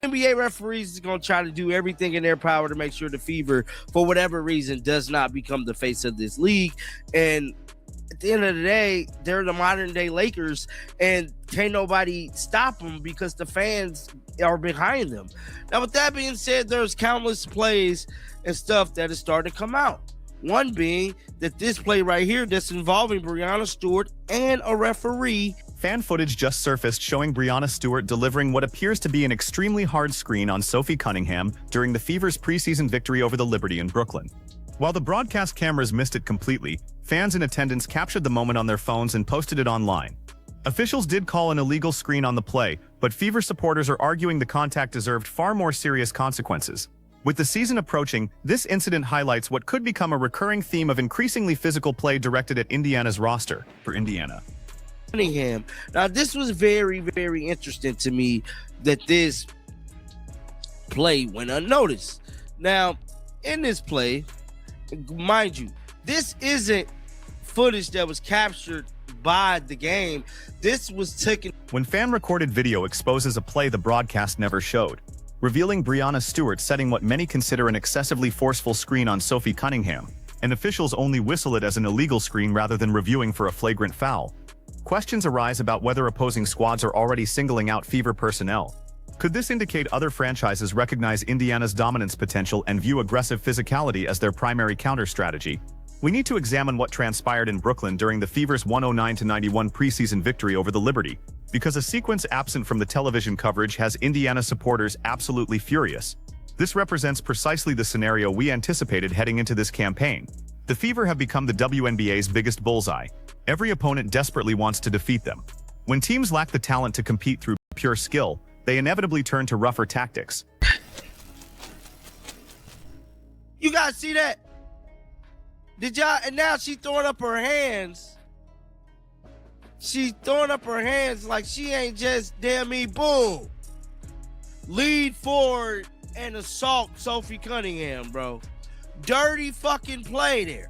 NBA referees is going to try to do everything in their power to make sure the Fever, for whatever reason, does not become the face of this league. And at the end of the day, they're the modern day Lakers, and can't nobody stop them because the fans are behind them. Now, with that being said, there's countless plays and stuff that is starting to come out. One being that this play right here that's involving Breanna Stewart and a referee. Fan footage just surfaced showing Breanna Stewart delivering what appears to be an extremely hard screen on Sophie Cunningham during the Fever's preseason victory over the Liberty in Brooklyn. While the broadcast cameras missed it completely, fans in attendance captured the moment on their phones and posted it online. Officials did call an illegal screen on the play, but Fever supporters are arguing the contact deserved far more serious consequences. With the season approaching, this incident highlights what could become a recurring theme of increasingly physical play directed at Indiana's roster. For Indiana. Cunningham. Now, this was very, very interesting to me that this play went unnoticed. Now, in this play, mind you, this isn't footage that was captured by the game. This was taken when fan-recorded video exposes a play the broadcast never showed, revealing Breanna Stewart setting what many consider an excessively forceful screen on Sophie Cunningham, and officials only whistle it as an illegal screen rather than reviewing for a flagrant foul. Questions arise about whether opposing squads are already singling out Fever personnel. Could this indicate other franchises recognize Indiana's dominance potential and view aggressive physicality as their primary counter strategy? We need to examine what transpired in Brooklyn during the Fever's 109-91 preseason victory over the Liberty, because a sequence absent from the television coverage has Indiana supporters absolutely furious. This represents precisely the scenario we anticipated heading into this campaign. The Fever have become the WNBA's biggest bullseye. Every opponent desperately wants to defeat them. When teams lack the talent to compete through pure skill, they inevitably turn to rougher tactics. You guys see that? Did y'all? And now she's throwing up her hands. She's throwing up her hands like she ain't just damn me. Boom. Lead forward and assault Sophie Cunningham, bro. Dirty fucking play there.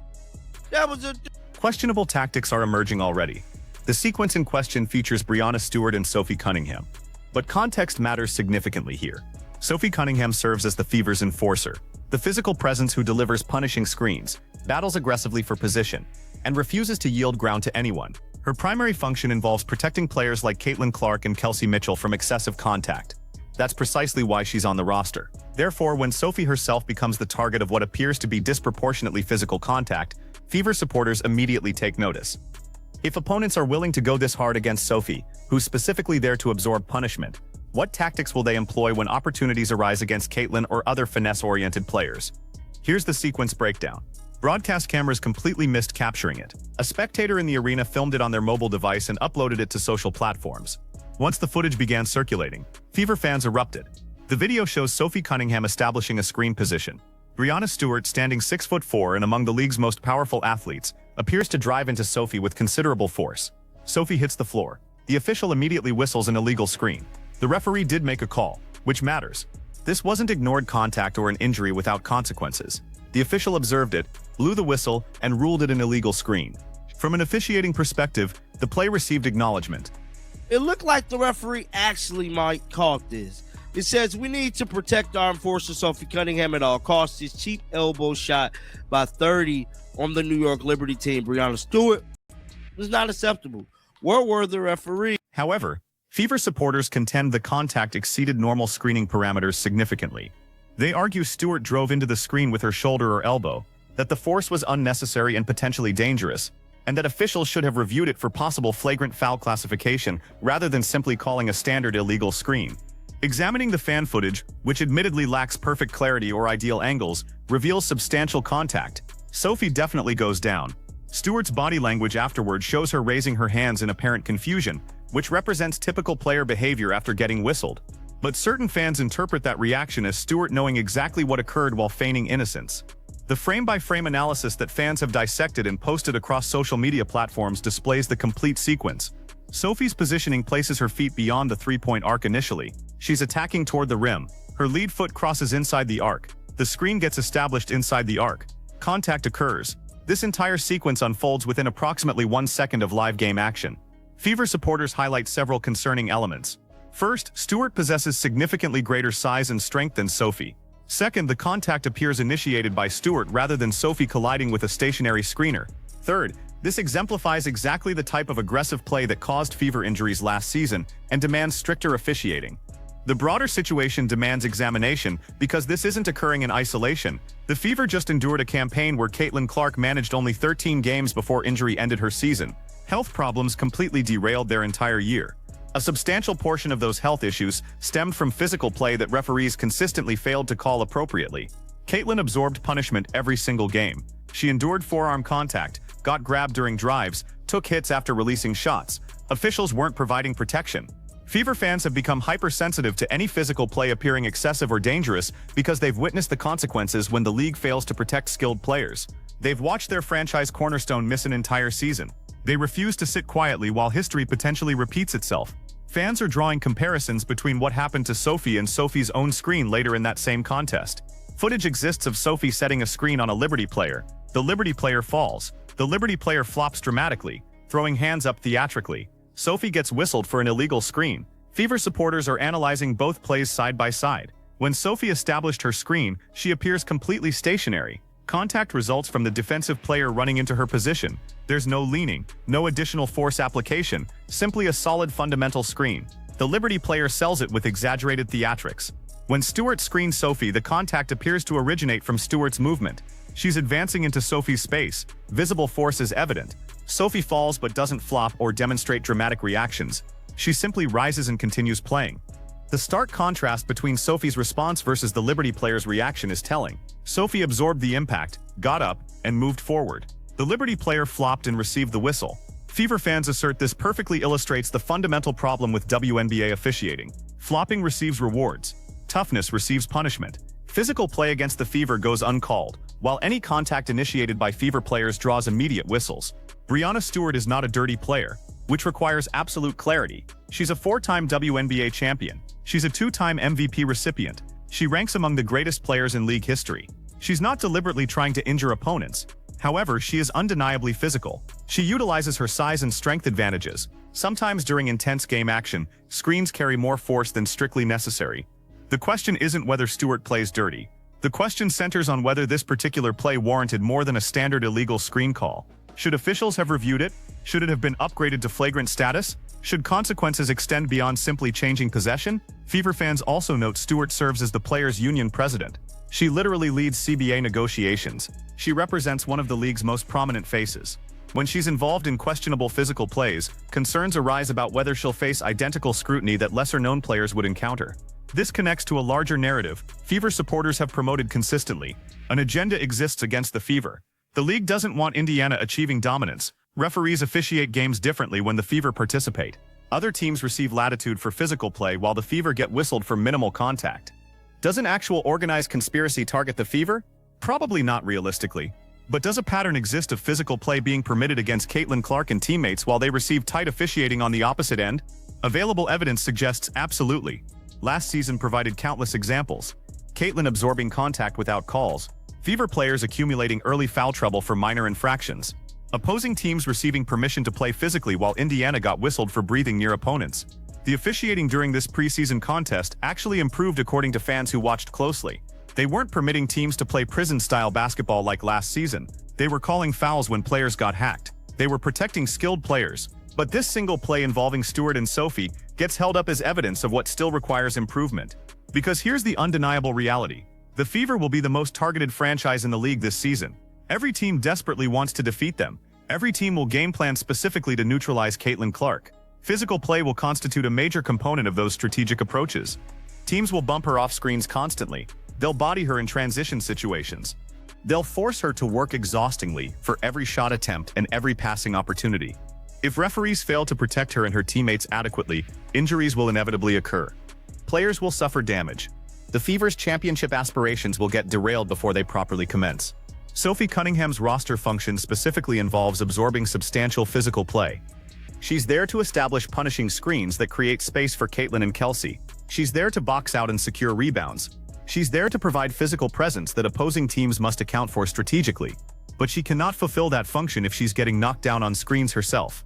That was a... Questionable tactics are emerging already. The sequence in question features Breanna Stewart and Sophie Cunningham. But context matters significantly here. Sophie Cunningham serves as the Fever's enforcer, the physical presence who delivers punishing screens, battles aggressively for position, and refuses to yield ground to anyone. Her primary function involves protecting players like Caitlin Clark and Kelsey Mitchell from excessive contact. That's precisely why she's on the roster. Therefore, when Sophie herself becomes the target of what appears to be disproportionately physical contact, Fever supporters immediately take notice. If opponents are willing to go this hard against Sophie, who's specifically there to absorb punishment, what tactics will they employ when opportunities arise against Caitlin or other finesse-oriented players? Here's the sequence breakdown. Broadcast cameras completely missed capturing it. A spectator in the arena filmed it on their mobile device and uploaded it to social platforms. Once the footage began circulating, Fever fans erupted. The video shows Sophie Cunningham establishing a screen position. Breanna Stewart, standing 6'4" and among the league's most powerful athletes, appears to drive into Sophie with considerable force. Sophie hits the floor. The official immediately whistles an illegal screen. The referee did make a call, which matters. This wasn't ignored contact or an injury without consequences. The official observed it, blew the whistle, and ruled it an illegal screen. From an officiating perspective, the play received acknowledgement. It looked like the referee actually might caught this. It says, we need to protect our enforcer Sophie Cunningham at all costs. His cheap elbow shot by 30 on the New York Liberty team, Breanna Stewart, was not acceptable. Where were the referees? However, Fever supporters contend the contact exceeded normal screening parameters significantly. They argue Stewart drove into the screen with her shoulder or elbow, that the force was unnecessary and potentially dangerous, and that officials should have reviewed it for possible flagrant foul classification rather than simply calling a standard illegal screen. Examining the fan footage, which admittedly lacks perfect clarity or ideal angles, reveals substantial contact. Sophie definitely goes down. Stewart's body language afterward shows her raising her hands in apparent confusion, which represents typical player behavior after getting whistled. But certain fans interpret that reaction as Stewart knowing exactly what occurred while feigning innocence. The frame-by-frame analysis that fans have dissected and posted across social media platforms displays the complete sequence. Sophie's positioning places her feet beyond the three-point arc initially. She's attacking toward the rim. Her lead foot crosses inside the arc. The screen gets established inside the arc. Contact occurs. This entire sequence unfolds within approximately 1 second of live game action. Fever supporters highlight several concerning elements. First, Stewart possesses significantly greater size and strength than Sophie. Second, the contact appears initiated by Stewart rather than Sophie colliding with a stationary screener. Third, this exemplifies exactly the type of aggressive play that caused Fever injuries last season and demands stricter officiating. The broader situation demands examination because this isn't occurring in isolation. The Fever just endured a campaign where Caitlin Clark managed only 13 games before injury ended her season. Health problems completely derailed their entire year. A substantial portion of those health issues stemmed from physical play that referees consistently failed to call appropriately. Caitlin absorbed punishment every single game. She endured forearm contact, got grabbed during drives, took hits after releasing shots. Officials weren't providing protection. Fever fans have become hypersensitive to any physical play appearing excessive or dangerous because they've witnessed the consequences when the league fails to protect skilled players. They've watched their franchise cornerstone miss an entire season. They refuse to sit quietly while history potentially repeats itself. Fans are drawing comparisons between what happened to Sophie and Sophie's own screen later in that same contest. Footage exists of Sophie setting a screen on a Liberty player. The Liberty player falls. The Liberty player flops dramatically, throwing hands up theatrically. Sophie gets whistled for an illegal screen. Fever supporters are analyzing both plays side by side. When Sophie established her screen, she appears completely stationary. Contact results from the defensive player running into her position. There's no leaning, no additional force application, simply a solid fundamental screen. The Liberty player sells it with exaggerated theatrics. When Stewart screens Sophie, the contact appears to originate from Stewart's movement. She's advancing into Sophie's space. Visible force is evident. Sophie falls but doesn't flop or demonstrate dramatic reactions. She simply rises and continues playing. The stark contrast between Sophie's response versus the Liberty player's reaction is telling. Sophie absorbed the impact, got up, and moved forward. The Liberty player flopped and received the whistle. Fever fans assert this perfectly illustrates the fundamental problem with WNBA officiating. Flopping receives rewards. Toughness receives punishment. Physical play against the Fever goes uncalled, while any contact initiated by Fever players draws immediate whistles. Breanna Stewart is not a dirty player, which requires absolute clarity. She's a 4-time WNBA champion. She's a 2-time MVP recipient. She ranks among the greatest players in league history. She's not deliberately trying to injure opponents. However, she is undeniably physical. She utilizes her size and strength advantages. Sometimes during intense game action, screens carry more force than strictly necessary. The question isn't whether Stewart plays dirty. The question centers on whether this particular play warranted more than a standard illegal screen call. Should officials have reviewed it? Should it have been upgraded to flagrant status? Should consequences extend beyond simply changing possession? Fever fans also note Stewart serves as the players' union president. She literally leads CBA negotiations. She represents one of the league's most prominent faces. When she's involved in questionable physical plays, concerns arise about whether she'll face identical scrutiny that lesser-known players would encounter. This connects to a larger narrative Fever supporters have promoted consistently. An agenda exists against the Fever. The league doesn't want Indiana achieving dominance. Referees officiate games differently when the Fever participate. Other teams receive latitude for physical play while the Fever get whistled for minimal contact. Does an actual organized conspiracy target the Fever? Probably not realistically. But does a pattern exist of physical play being permitted against Caitlin Clark and teammates while they receive tight officiating on the opposite end? Available evidence suggests absolutely. Last season provided countless examples. Caitlin absorbing contact without calls. Fever players accumulating early foul trouble for minor infractions. Opposing teams receiving permission to play physically while Indiana got whistled for breathing near opponents. The officiating during this preseason contest actually improved according to fans who watched closely. They weren't permitting teams to play prison-style basketball like last season. They were calling fouls when players got hacked. They were protecting skilled players. But this single play involving Stewart and Sophie gets held up as evidence of what still requires improvement. Because here's the undeniable reality. The Fever will be the most targeted franchise in the league this season. Every team desperately wants to defeat them. Every team will game plan specifically to neutralize Caitlin Clark. Physical play will constitute a major component of those strategic approaches. Teams will bump her off screens constantly. They'll body her in transition situations. They'll force her to work exhaustingly for every shot attempt and every passing opportunity. If referees fail to protect her and her teammates adequately, injuries will inevitably occur. Players will suffer damage. The Fever's championship aspirations will get derailed before they properly commence. Sophie Cunningham's roster function specifically involves absorbing substantial physical play. She's there to establish punishing screens that create space for Caitlin and Kelsey. She's there to box out and secure rebounds. She's there to provide physical presence that opposing teams must account for strategically. But she cannot fulfill that function if she's getting knocked down on screens herself.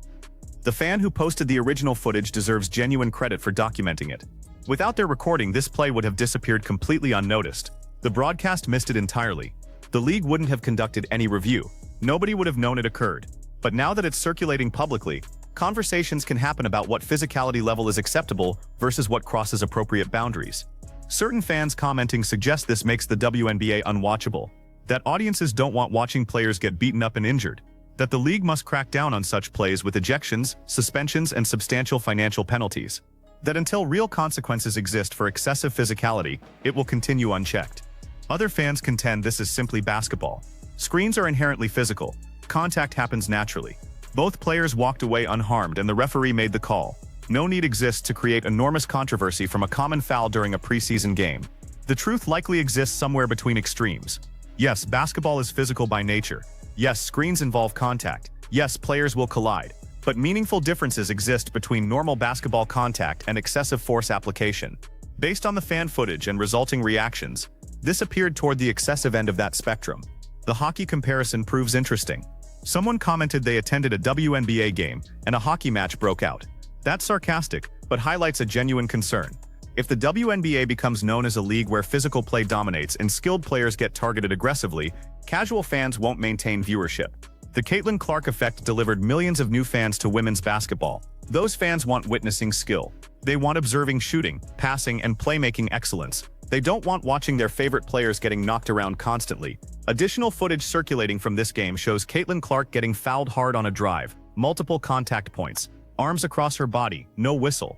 The fan who posted the original footage deserves genuine credit for documenting it. Without their recording, this play would have disappeared completely unnoticed. The broadcast missed it entirely. The league wouldn't have conducted any review. Nobody would have known it occurred. But now that it's circulating publicly, conversations can happen about what physicality level is acceptable versus what crosses appropriate boundaries. Certain fans commenting suggest this makes the WNBA unwatchable, that audiences don't want watching players get beaten up and injured, that the league must crack down on such plays with ejections, suspensions, and substantial financial penalties, that until real consequences exist for excessive physicality, it will continue unchecked. Other fans contend this is simply basketball. Screens are inherently physical. Contact happens naturally. Both players walked away unharmed and the referee made the call. No need exists to create enormous controversy from a common foul during a preseason game. The truth likely exists somewhere between extremes. Yes, basketball is physical by nature. Yes, screens involve contact. Yes, players will collide. But meaningful differences exist between normal basketball contact and excessive force application. Based on the fan footage and resulting reactions, this appeared toward the excessive end of that spectrum. The hockey comparison proves interesting. Someone commented they attended a WNBA game and a hockey match broke out. That's sarcastic, but highlights a genuine concern. If the WNBA becomes known as a league where physical play dominates and skilled players get targeted aggressively, casual fans won't maintain viewership. The Caitlin Clark effect delivered millions of new fans to women's basketball. Those fans want witnessing skill. They want observing shooting, passing, and playmaking excellence. They don't want watching their favorite players getting knocked around constantly. Additional footage circulating from this game shows Caitlin Clark getting fouled hard on a drive, multiple contact points, arms across her body, no whistle.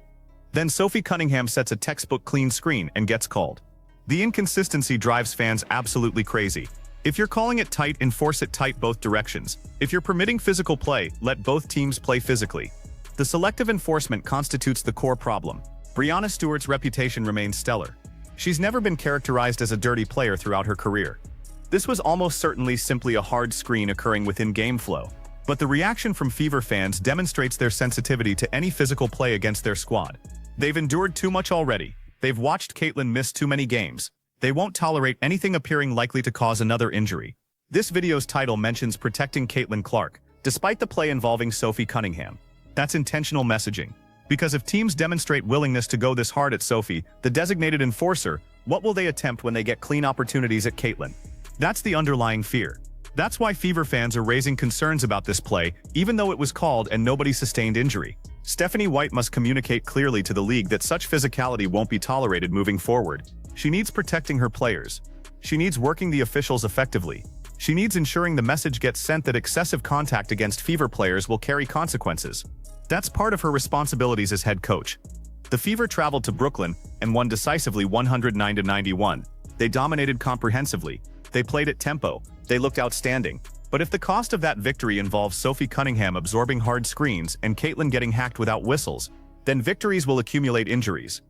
Then Sophie Cunningham sets a textbook clean screen and gets called. The inconsistency drives fans absolutely crazy. If you're calling it tight, enforce it tight both directions. If you're permitting physical play, let both teams play physically. The selective enforcement constitutes the core problem. Breanna Stewart's reputation remains stellar. She's never been characterized as a dirty player throughout her career. This was almost certainly simply a hard screen occurring within game flow. But the reaction from Fever fans demonstrates their sensitivity to any physical play against their squad. They've endured too much already. They've watched Caitlin miss too many games. They won't tolerate anything appearing likely to cause another injury. This video's title mentions protecting Caitlin Clark, despite the play involving Sophie Cunningham. That's intentional messaging. Because if teams demonstrate willingness to go this hard at Sophie, the designated enforcer, what will they attempt when they get clean opportunities at Caitlin? That's the underlying fear. That's why Fever fans are raising concerns about this play, even though it was called and nobody sustained injury. Stephanie White must communicate clearly to the league that such physicality won't be tolerated moving forward. She needs protecting her players. She needs working the officials effectively. She needs ensuring the message gets sent that excessive contact against Fever players will carry consequences. That's part of her responsibilities as head coach. The Fever traveled to Brooklyn and won decisively 109-91. They dominated comprehensively. They played at tempo. They looked outstanding. But if the cost of that victory involves Sophie Cunningham absorbing hard screens and Caitlin getting hacked without whistles, then victories will accumulate injuries.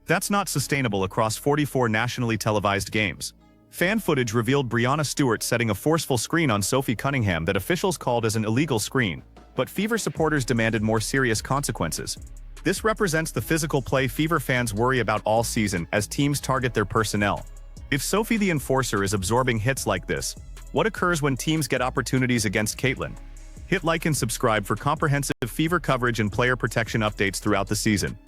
That's not sustainable across 44 nationally televised games. Fan footage revealed Breanna Stewart setting a forceful screen on Sophie Cunningham that officials called as an illegal screen, but Fever supporters demanded more serious consequences. This represents the physical play Fever fans worry about all season as teams target their personnel. If Sophie the enforcer is absorbing hits like this, what occurs when teams get opportunities against Caitlin? Hit like and subscribe for comprehensive Fever coverage and player protection updates throughout the season.